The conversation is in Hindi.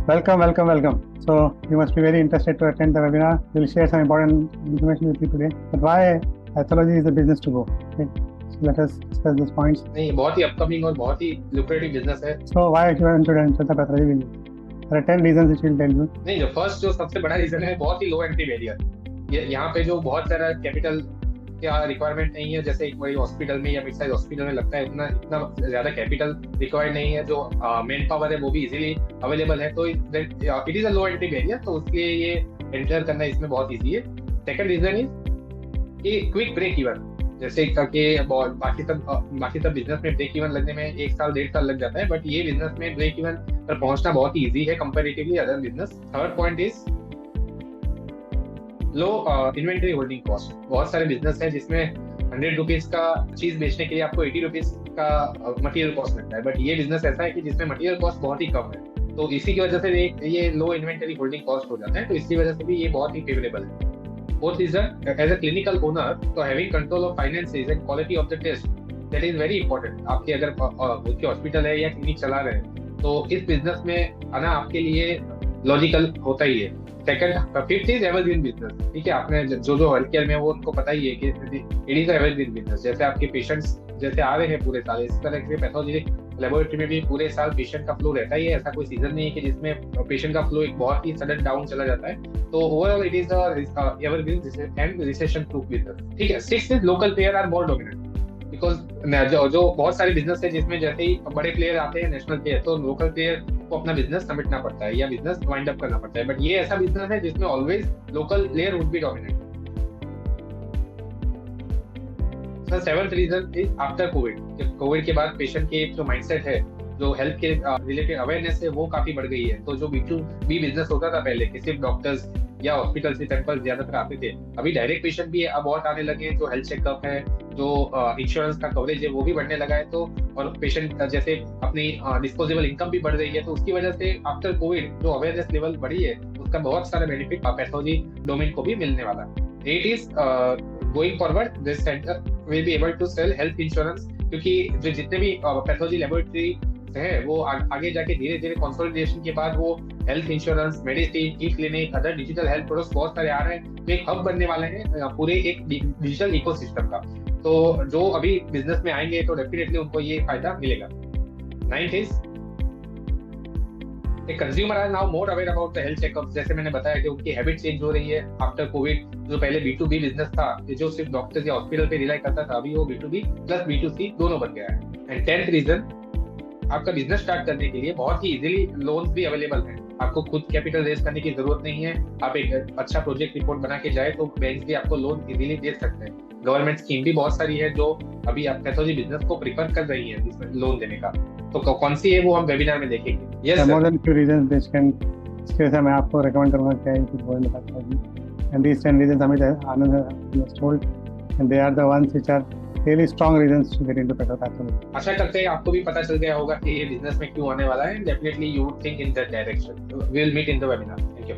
Welcome, welcome, welcome. So you must be very interested to attend the webinar. We'll share some important information with you today. But why pathology is the business to go? Okay. So let us discuss these points. नहीं, बहुत ही अपकमिंग और बहुत ही lucrative business है. So why you want to enter the pathology business? There are 10 reasons which will tell you. नहीं, जो सबसे बड़ा रीजन है बहुत ही लो एंट्री बैरियर. यहाँ पे जो बहुत सारा कैपिटल क्या रिक्वायरमेंट नहीं है, जैसे एक बड़ी हॉस्पिटल में या मिड साइज हॉस्पिटल में लगता है इतना ज्यादा कैपिटल रिक्वायर्ड नहीं है. जो मेन पावर है वो भी इजीली अवेलेबल है, तो it is a low entry barrier, तो उसके लिए ये एंटर करना इसमें बहुत इजी है. सेकंड रीजन इज कि क्विक ब्रेक इवन. जैसे कि बाकी सब बिजनेस में ब्रेक इवन लगने में 1 साल 1.5 साल लग जाता है, बट ये बिजनेस में ब्रेक इवन पर पहुंचना बहुत ही इजी है comparatively other business. Third point is low inventory holding cost. बहुत सारे बिजनेस हैं जिसमें 100 रुपीज का चीज बेचने के लिए आपको 80 रुपीज का मटेरियल कॉस्ट लगता है, बट ये बिजनेस ऐसा है कि जिसमें मटेरियल कॉस्ट बहुत ही कम है, तो इसी की वजह से ये लो इन्वेंटरी होल्डिंग कॉस्ट हो जाता है, तो इसकी वजह से भी ये बहुत ही फेवरेबल है. Fourth reason, as a clinical owner, तो having control of finances and quality of the test, that is very important. आपके अगर खुद की हॉस्पिटल है या क्लिनिक चला रहे हैं, तो इस बिजनेस में आना आपके लिए लॉजिकल होता ही है. Second, fifth is evergreen business. ठीक है, आपने जो हेल्थ केयर में वो उनको पता ही है कि इट इज एवरग्रीन बिजनेस. जैसे आपके पेशेंट्स जैसे आ रहे हैं पूरे साल, इस तरह के पैथोलॉजी लेबोरेटरी में भी पूरे साल पेशेंट का फ्लो रहता ही है. ऐसा कोई सीजन नहीं है कि जिसमें पेशेंट का फ्लो एक बहुत ही सडन डाउन चला जाता है. तो overall it is evergreen and recession proof business. ठीक है. Sixth is local player are more dominant, because जो बहुत सारे बिजनेस है जिसमें जैसे ही बड़े प्लेयर आते हैं, नेशनल प्लेयर, तो लोकल प्लेयर को अपना बिजनेस समेटना पड़ता है या बिजनेस वाइंड अप करना पड़ता है. बट ये ऐसा बिजनेस है जिसमें always local player would be dominant. Sir, seventh reason is after covid. Covid के बाद पेशेंट के जो माइंडसेट है, जो हेल्थ के रिलेटेड अवेयरनेस है, वो काफी बढ़ गई है. तो जो B2B बिजनेस होता था पहले कि सिर्फ डॉक्टर्स या हॉस्पिटल से टेम्पल ज्यादातर आते थे, अभी डायरेक्ट पेशेंट भी अब बहुत आने लगे हैं. जो हेल्थ चेकअप है, जो इंश्योरेंस का कवरेज है, वो भी बढ़ने लगा है. तो और पेशेंट जैसे अपनी डिस्पोजेबल इनकम भी बढ़ रही है, तो उसकी वजह से आफ्टर कोविड जो अवेयरनेस लेवल बढ़ी है, उसका बहुत सारा बेनिफिट पैथोलॉजी डोमेन को भी मिलने वाला है. 8 is going forward this centre will be able to sell health insurance, क्योंकि जो जितने भी पैथोलॉजी लेबोरेटरी है वो आगे जाके धीरे धीरे कंसोलिडेशन के बाद वो health insurance, medicine, E clinic, other digital health products बहुत सारे आ रहे हैं, तो एक हब बनने वाले हैं पूरे एक डिजिटल इकोसिस्टम का. तो जो अभी बिजनेस में आएंगे तो डेफिनेटली उनको ये फायदा मिलेगा. 9th is consumer are now more aware about the health checkup. जैसे मैंने बताया कि उनकी हैबिट चेंज हो रही है आफ्टर कोविड. जो पहले B2B बिजनेस था, जो सिर्फ डॉक्टर्स या हॉस्पिटल पे रिलाई करता था, अभी वो B2B प्लस B2C दोनों बन गया है. एंड 10th रीजन, आपका बिजनेस स्टार्ट करने के लिए बहुत ही इजीली लोन्स भी अवेलेबल हैं. आपको खुद कैपिटल रेज करने की जरूरत नहीं है. आप एक अच्छा प्रोजेक्ट रिपोर्ट बना के जाए तो बैंक भी आपको लोन इजीली दे सकते हैं. गवर्नमेंट स्कीम भी बहुत सारी है जो अभी आप पैथोलॉजी बिजनेस को प्रिफर कर रही है इसमें लोन देने का. तो कौन सी है वो हम वेबिनार में देखेंगे. Yes, more than few reasons which can, इसके वजह से मैं आपको रेकमेंड करूंगा क्या है कि बोल पाथोलॉजी. And these 10 reasons Amit Anand has told, and they are the ones which are really strong reasons to get into pathology. आशा करते हैं आपको भी पता चल गया होगा कि ये बिजनेस में क्यों आने वाला है. Definitely you would think in that direction. We will meet in the webinar. Thank you.